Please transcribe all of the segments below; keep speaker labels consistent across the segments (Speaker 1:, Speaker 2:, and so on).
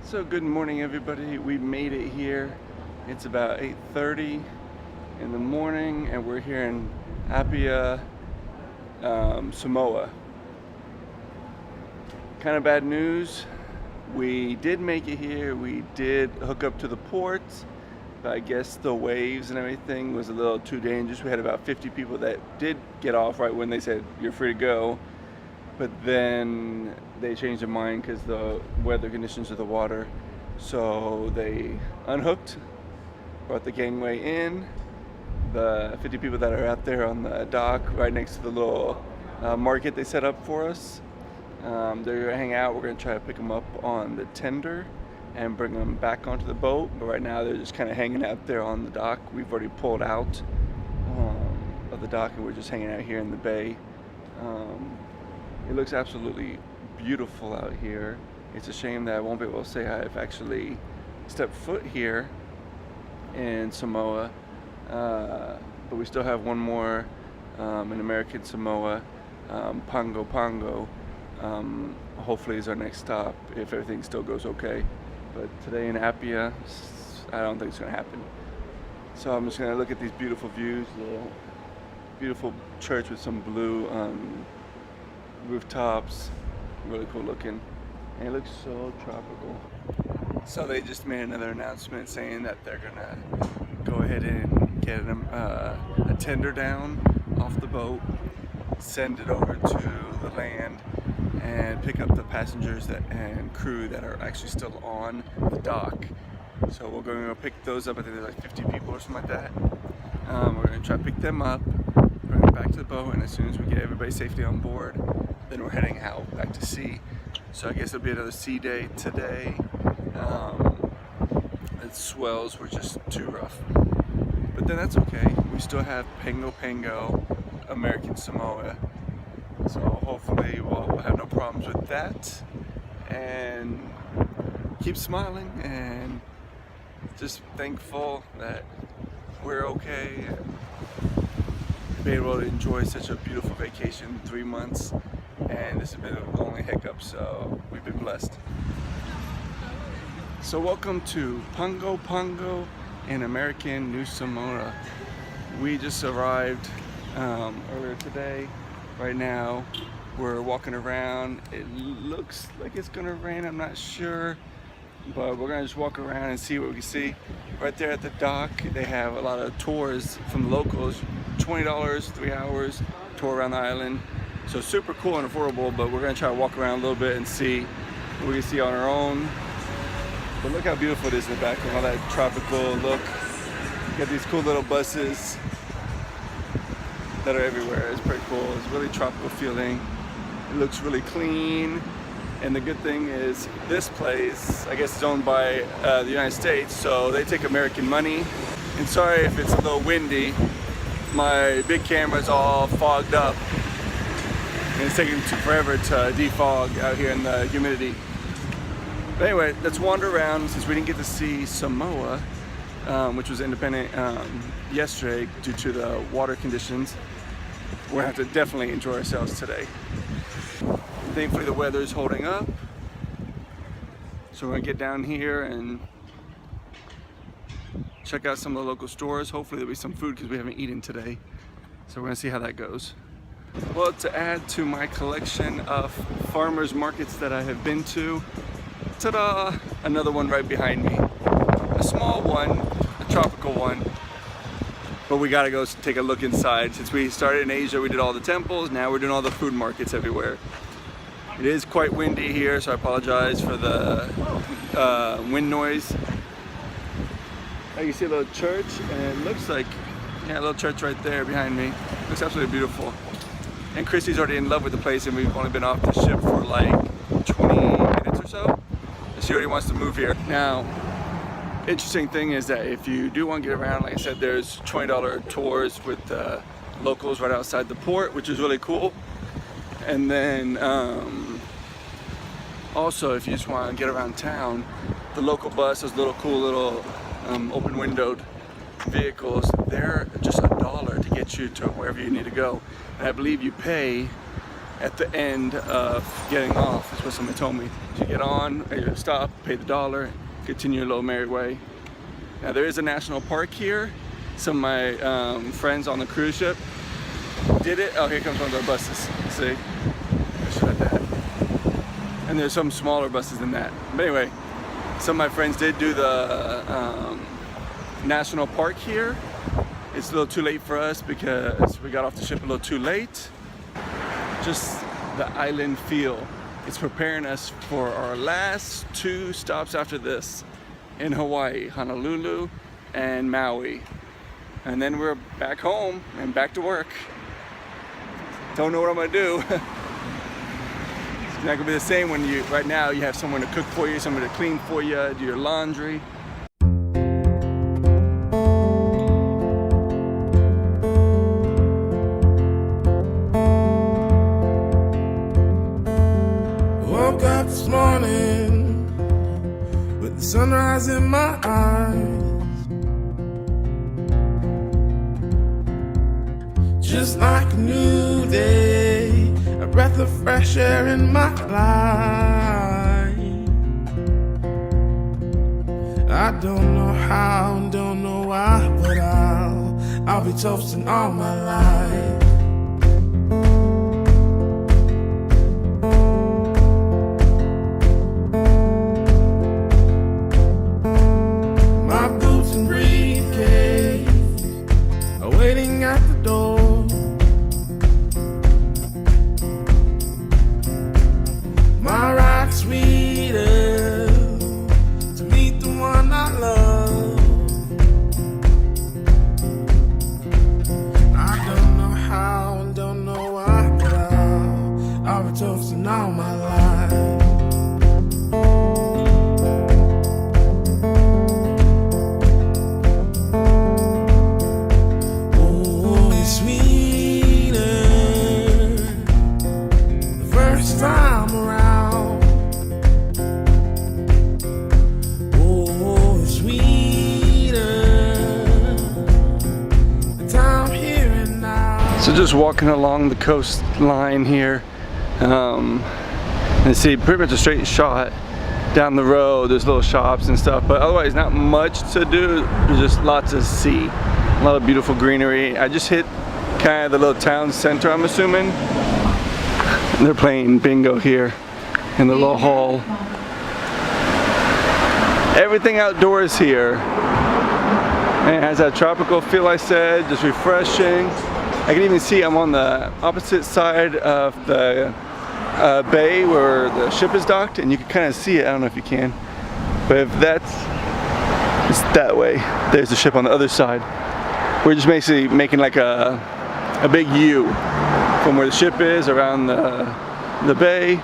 Speaker 1: So good morning everybody, we made it here. It's about 8:30 in the morning and we're here in Apia, Samoa. Kind of bad news, we did make it here, we did hook up to the ports, but I guess the waves and everything was a little too dangerous. We had about 50 people that did get off right when they said you're free to go. But then they changed their mind because the weather conditions of the water. So they unhooked, brought the gangway in. The 50 people that are out there on the dock right next to the little market they set up for us, they're gonna hang out. We're gonna try to pick them up on the tender and bring them back onto the boat. But right now they're just kind of hanging out there on the dock. We've already pulled out of the dock and we're just hanging out here in the bay. It looks absolutely beautiful out here. It's a shame that I won't be able to say I've actually stepped foot here in Samoa, but we still have one more in American Samoa, Pago Pago. Hopefully is our next stop if everything still goes okay. But today in Apia, I don't think it's gonna happen. So I'm just gonna look at these beautiful views, the beautiful church with some blue rooftops, really cool looking, and it looks so tropical. So they just made another announcement saying that they're gonna go ahead and get a tender down off the boat, send it over to the land, and pick up the passengers and crew that are actually still on the dock. So we're going to pick those up. I think there's like 50 people or something like that. We're going to try to pick them up, bring them back to the boat, and as soon as we get everybody safely on board, then we're heading out back to sea. So I guess it'll be another sea day today. The swells were just too rough. But then that's okay. We still have Pago Pago, American Samoa. So hopefully we'll have no problems with that. And keep smiling and just thankful that we're okay. Be able to enjoy such a beautiful vacation, 3 months. And this has been a lonely hiccup, so we've been blessed. So welcome to Pago Pago in American New Samoa. We just arrived earlier today. Right now we're walking around. It looks like it's gonna rain, I'm not sure, but we're gonna just walk around and see what we can see. Right there at the dock they have a lot of tours from the locals, $20, 3 hours, tour around the island. So super cool and affordable, but we're gonna try to walk around a little bit and see what we can see on our own. But look how beautiful it is in the back, and all that tropical look. You got these cool little buses that are everywhere. It's pretty cool. It's really tropical feeling. It looks really clean. And the good thing is this place, I guess, is owned by the United States, so they take American money. And sorry if it's a little windy. My big camera's all fogged up. And it's taking forever to defog out here in the humidity. But anyway, let's wander around since we didn't get to see Samoa, which was independent yesterday due to the water conditions. We're gonna have to definitely enjoy ourselves today. Thankfully the weather is holding up. So we're gonna get down here and check out some of the local stores. Hopefully there'll be some food because we haven't eaten today. So we're gonna see how that goes. Well, to add to my collection of farmers markets that I have been to, ta-da! Another one right behind me. A small one, a tropical one, but we gotta go take a look inside. Since we started in Asia, we did all the temples, now we're doing all the food markets everywhere. It is quite windy here, so I apologize for the wind noise. Oh, you see a little church, and it looks like, yeah, a little church right there behind me. Looks absolutely beautiful. And Christy's already in love with the place, and we've only been off the ship for like 20 minutes or so. She already wants to move here. Now, interesting thing is that if you do want to get around, like I said, there's $20 tours with locals right outside the port, which is really cool. And then also, if you just want to get around town, the local bus, those little cool little open windowed vehicles, they're just $1 to get you to wherever you need to go. And I believe you pay at the end of getting off, is what somebody told me. You get on, you stop, pay the $1, continue your little merry way. Now there is a national park here. Some of my friends on the cruise ship did it. Oh, here comes one of their buses. See? Just like that. And there's some smaller buses than that. But anyway, some of my friends did do the national park here. It's a little too late for us because we got off the ship a little too late. Just the island feel. It's preparing us for our last 2 stops after this in Hawaii, Honolulu and Maui. And then we're back home and back to work. Don't know what I'm gonna do. It's not gonna be the same when right now you have someone to cook for you, someone to clean for you, do your laundry.
Speaker 2: Woke up this morning with the sunrise in my eyes. Just like a new day, a breath of fresh air in my life. I don't know how and don't know why, but I'll be toasting all my life. My boots and briefcase are waiting at the door. My ride sweeter to meet the one I love. I don't know how and don't know why, but I'll be toasting all my life. Oh, it's sweeter the first time around.
Speaker 1: So just walking along the coastline here, and see pretty much a straight shot down the road. There's little shops and stuff, but otherwise not much to do. There's just lots to see, a lot of beautiful greenery. I just hit kind of the little town center, I'm assuming. And they're playing bingo here in the little hall. Everything outdoors here, and it has that tropical feel I said, just refreshing. I can even see I'm on the opposite side of the bay where the ship is docked, and you can kind of see it. I don't know if you can, but if it's that way, there's the ship on the other side. We're just basically making like a big U from where the ship is around the bay,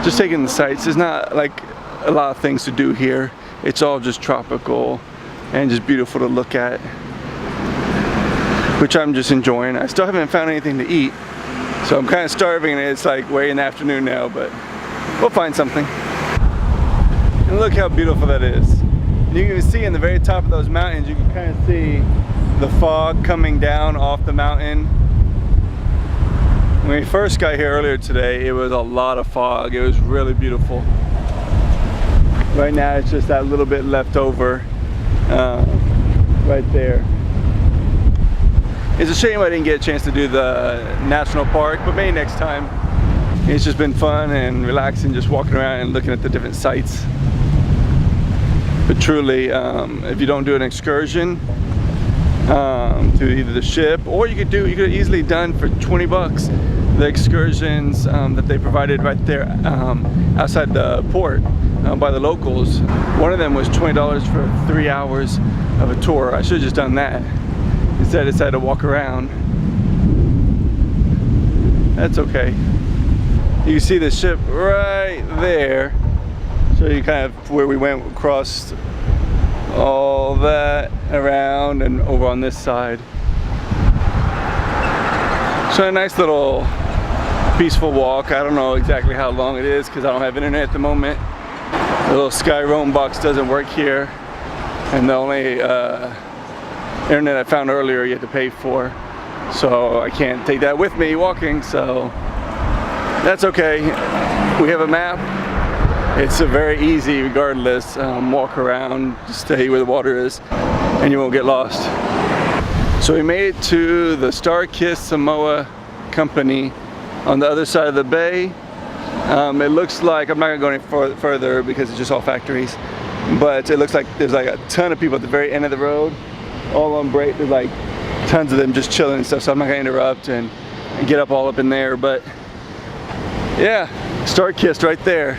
Speaker 1: just taking the sights. There's not like a lot of things to do here. It's all just tropical and just beautiful to look at, which I'm just enjoying. I still haven't found anything to eat, so I'm kind of starving, and it's like way in the afternoon now, but we'll find something. And look how beautiful that is. And you can see in the very top of those mountains, you can kind of see the fog coming down off the mountain. When we first got here earlier today, it was a lot of fog. It was really beautiful. Right now it's just that little bit left over right there. It's a shame I didn't get a chance to do the national park, but maybe next time. It's just been fun and relaxing, just walking around and looking at the different sites. But truly, if you don't do an excursion to either the ship, or you could have easily done for 20 bucks the excursions that they provided right there outside the port by the locals. One of them was $20 for 3 hours of a tour. I should have just done that. Instead I decided to walk around. That's okay. You can see the ship right there. Show you kind of where we went across all that around and over on this side. So a nice little peaceful walk. I don't know exactly how long it is because I don't have internet at the moment. The little Sky Roam box doesn't work here, and the only internet I found earlier you had to pay for, so I can't take that with me walking, so That's okay. We have a map. It's very easy regardless. Walk around, just stay where the water is, and you won't get lost. So we made it to the Starkist Samoa company on the other side of the bay. It looks like, I'm not gonna go any further because it's just all factories, but it looks like there's like a ton of people at the very end of the road, all on break. There's like tons of them just chilling and stuff, so I'm not gonna interrupt and get up in there, but yeah, Starkist right there.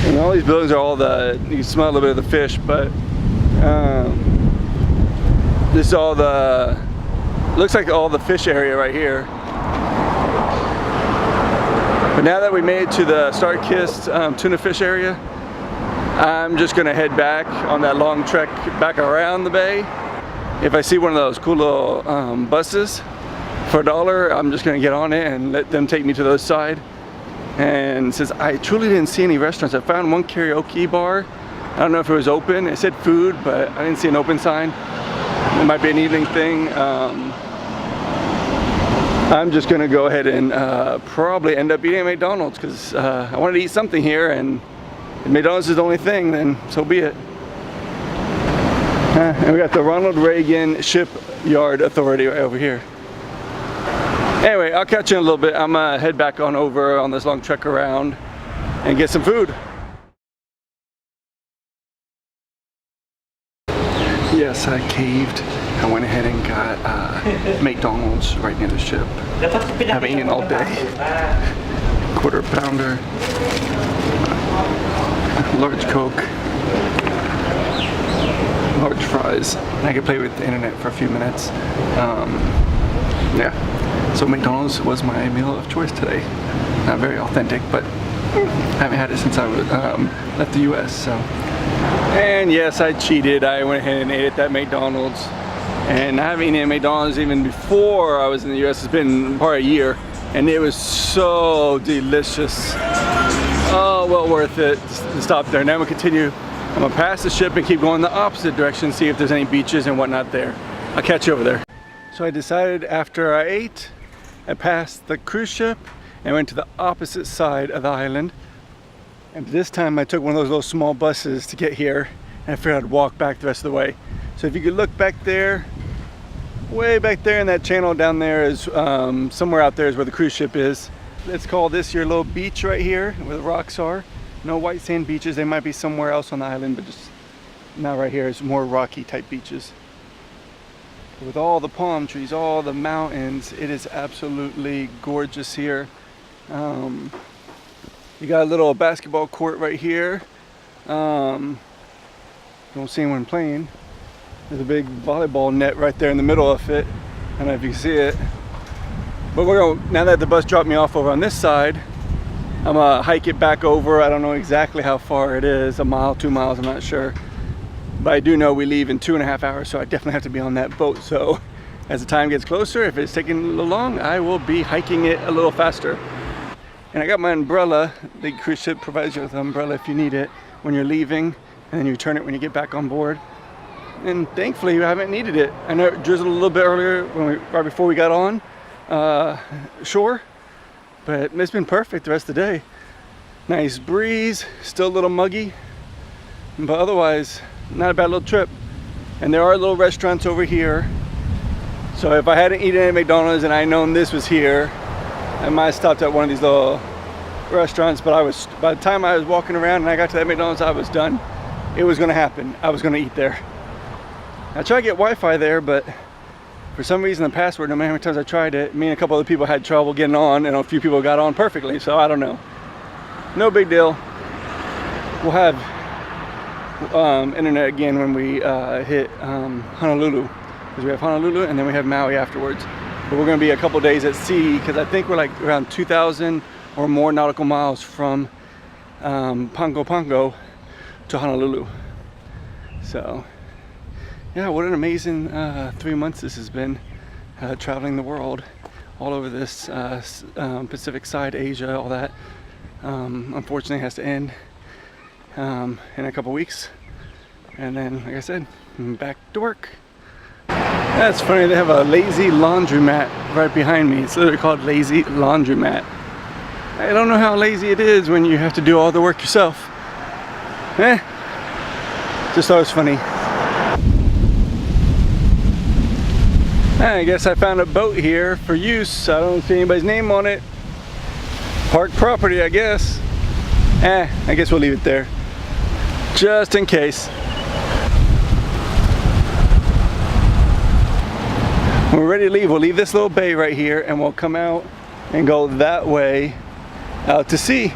Speaker 1: And all these buildings are all you can smell a little bit of the fish, but this is all looks like all the fish area right here. But now that we made it to the Starkist tuna fish area, I'm just gonna head back on that long trek back around the bay. If I see one of those cool little buses for $1, I'm just gonna get on it and let them take me to the other side. And since I truly didn't see any restaurants, I found one karaoke bar. I don't know if it was open. It said food, but I didn't see an open sign. It might be an evening thing. I'm just gonna go ahead and probably end up eating at McDonald's because I wanted to eat something here, and if McDonald's is the only thing, then so be it. And we got the Ronald Reagan Shipyard Authority right over here. Anyway, I'll catch you in a little bit. I'm gonna head back on over on this long trek around and get some food. Yes, I caved. I went ahead and got McDonald's right near the ship. Haven't eaten all day. Quarter pounder, large Coke, large fries. And I could play with the internet for a few minutes. Yeah, so McDonald's was my meal of choice today. Not very authentic, but I haven't had it since I left the US, so. And yes, I cheated. I went ahead and ate at that McDonald's. And I haven't eaten at McDonald's even before I was in the US. It's been probably a year. And it was so delicious. Oh, well worth it to stop there. Now we'll continue. I'm gonna pass the ship and keep going the opposite direction, see if there's any beaches and whatnot there. I'll catch you over there. So I decided after I ate, I passed the cruise ship and went to the opposite side of the island. And this time I took one of those little small buses to get here, and I figured I'd walk back the rest of the way. So if you could look back there, way back there in that channel down there is somewhere out there is where the cruise ship is. Let's call this your little beach right here where the rocks are. No white sand beaches. They might be somewhere else on the island, but just not right here. It's more rocky type beaches. With all the palm trees, all the mountains, it is absolutely gorgeous here. You got a little basketball court right here. Don't see anyone playing. There's a big volleyball net right there in the middle of it. I don't know if you can see it. But now that the bus dropped me off over on this side, I'm gonna hike it back over. I don't know exactly how far it is, a mile, 2 miles, I'm not sure. But I do know we leave in 2.5 hours, so I definitely have to be on that boat. So as the time gets closer, if it's taking a little long, I will be hiking it a little faster. And I got my umbrella. The cruise ship provides you with an umbrella if you need it when you're leaving, and then you return it when you get back on board. And thankfully, I haven't needed it. I know it drizzled a little bit earlier, right before we got on shore, but it's been perfect the rest of the day. Nice breeze, still a little muggy, but otherwise, not a bad little trip. And there are little restaurants over here. So if I hadn't eaten at McDonald's and I'd known this was here, I might have stopped at one of these little restaurants, but by the time I was walking around and I got to that McDonald's, I was done. It was gonna happen. I was gonna eat there. I tried to get Wi-Fi there, but for some reason the password, no matter how many times I tried it, me and a couple other people had trouble getting on, and a few people got on perfectly, so I don't know. No big deal. We'll have internet again when we hit Honolulu, because we have Honolulu and then we have Maui afterwards. But we're going to be a couple days at sea, because I think we're like around 2,000 or more nautical miles from Pago Pago to Honolulu. So yeah, what an amazing 3 months this has been, traveling the world all over this Pacific side, Asia, all that. Unfortunately, it has to end in a couple weeks, and then, like I said, back to work. That's funny, they have a lazy laundromat right behind me. It's literally called Lazy Laundromat. I don't know how lazy it is when you have to do all the work yourself. Just thought it was funny. I guess I found a boat here for use. I don't see anybody's name on it. Park property, I guess. I guess we'll leave it there. Just in case. When we're ready to leave, we'll leave this little bay right here and we'll come out and go that way out to sea.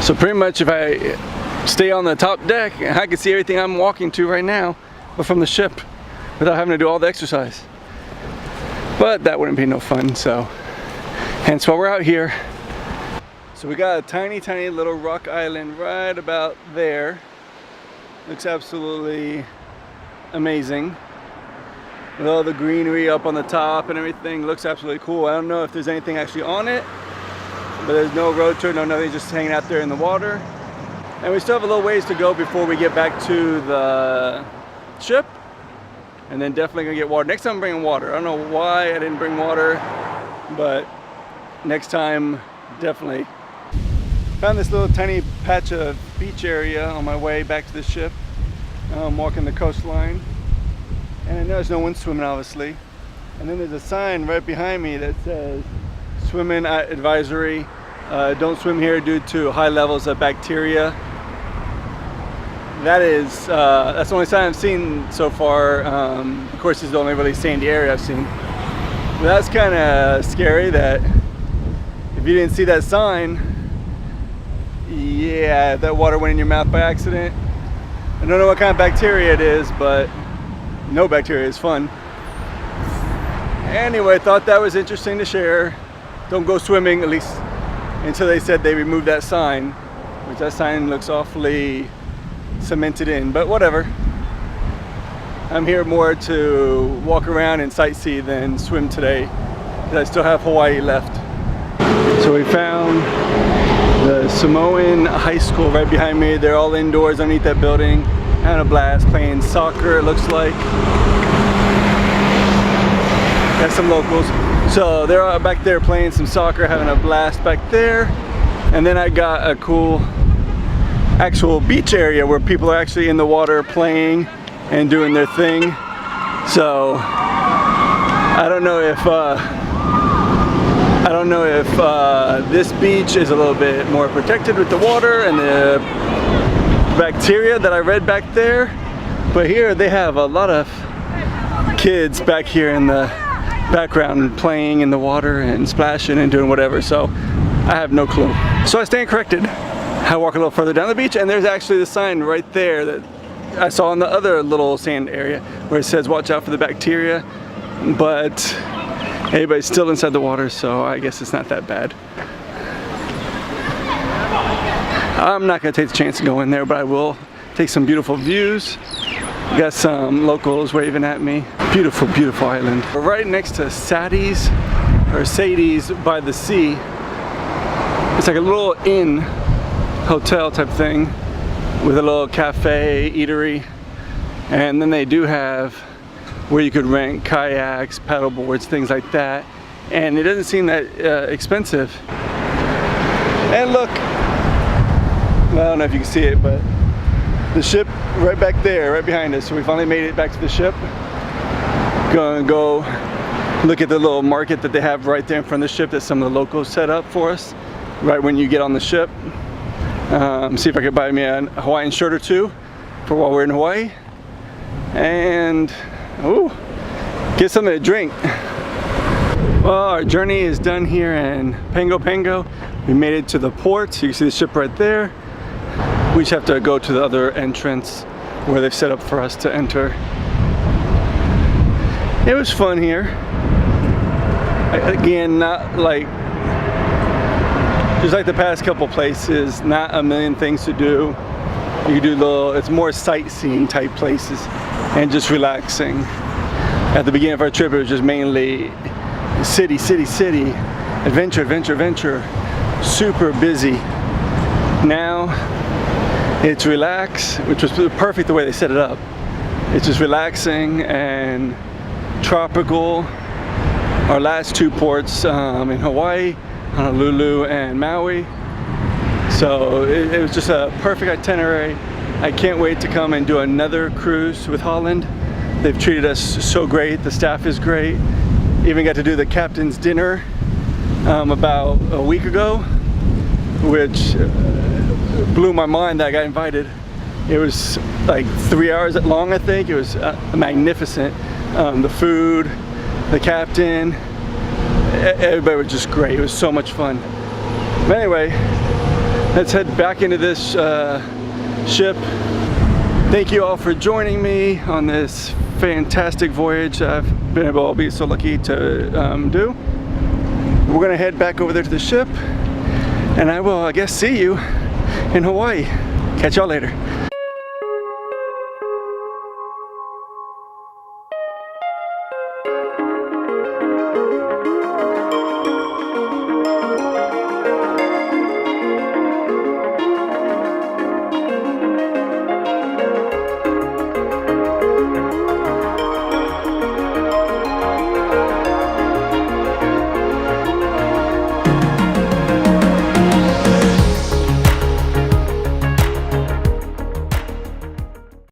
Speaker 1: So pretty much if I stay on the top deck, I can see everything I'm walking to right now, but from the ship, without having to do all the exercise. But that wouldn't be no fun, so hence why we're out here. So we got a tiny, tiny little rock island right about there. Looks absolutely amazing. With all the greenery up on the top and everything, looks absolutely cool. I don't know if there's anything actually on it, but there's no road to it, no nothing, just hanging out there in the water. And we still have a little ways to go before we get back to the ship. And then definitely gonna get water. Next time I'm bringing water. I don't know why I didn't bring water, but next time, definitely. Found this little tiny patch of beach area on my way back to the ship. I'm walking the coastline. And I know there's no one swimming, obviously. And then there's a sign right behind me that says swimming advisory. Don't swim here due to high levels of bacteria. That's the only sign I've seen so far. Of course, this is the only really sandy area I've seen. But that's kind of scary that if you didn't see that sign, yeah, that water went in your mouth by accident. I don't know what kind of bacteria it is, but no bacteria is fun. Anyway, thought that was interesting to share. Don't go swimming, at least until they said they removed that sign, which that sign looks awfully cemented in, but whatever. I'm here more to walk around and sightsee than swim today, because I still have Hawaii left. So we found the Samoan high school right behind me. They're all indoors underneath that building. Having a blast playing soccer, it looks like. Got some locals. So they're back there playing some soccer, having a blast back there. And then I got a cool actual beach area where people are actually in the water playing and doing their thing. So I don't know if this beach is a little bit more protected with the water and the bacteria that I read back there, but here they have a lot of kids back here in the background playing in the water and splashing and doing whatever, so I have no clue. So I stand corrected. I walk a little further down the beach and there's actually the sign right there that I saw in the other little sand area where it says watch out for the bacteria, but everybody's still inside the water, so I guess it's not that bad. I'm not gonna take the chance to go in there, but I will take some beautiful views. Got some locals waving at me. Beautiful, beautiful island. We're right next to Sadie's by the sea. It's like a little inn, hotel type thing with a little cafe, eatery. And then they do have where you could rent kayaks, paddle boards, things like that. And it doesn't seem that expensive. And look, I don't know if you can see it, but the ship right back there, right behind us. So we finally made it back to the ship. Gonna go look at the little market that they have right there in front of the ship that some of the locals set up for us right when you get on the ship. See if I could buy me a Hawaiian shirt or two for while we're in Hawaii. And, ooh, get something to drink. Well, our journey is done here in Pago Pago. We made it to the port, so you can see the ship right there. We just have to go to the other entrance where they've set up for us to enter. It was fun here. Again, not like, just like the past couple places, not a million things to do. You do it's more sightseeing type places and just relaxing. At the beginning of our trip, it was just mainly city, city, city, adventure, adventure, adventure, super busy. Now, it's relax, which was perfect the way they set it up. It's just relaxing and tropical. Our last two ports in Hawaii, Honolulu and Maui. So it was just a perfect itinerary. I can't wait to come and do another cruise with Holland. They've treated us so great. The staff is great. Even got to do the captain's dinner about a week ago, which blew my mind that I got invited. It was like 3 hours long, I think. It was magnificent. The food, the captain, everybody was just great. It was so much fun. But anyway, let's head back into this ship. Thank you all for joining me on this fantastic voyage I've been able to be so lucky to do. We're gonna head back over there to the ship, and I will, I guess, see you in Hawaii. Catch y'all later.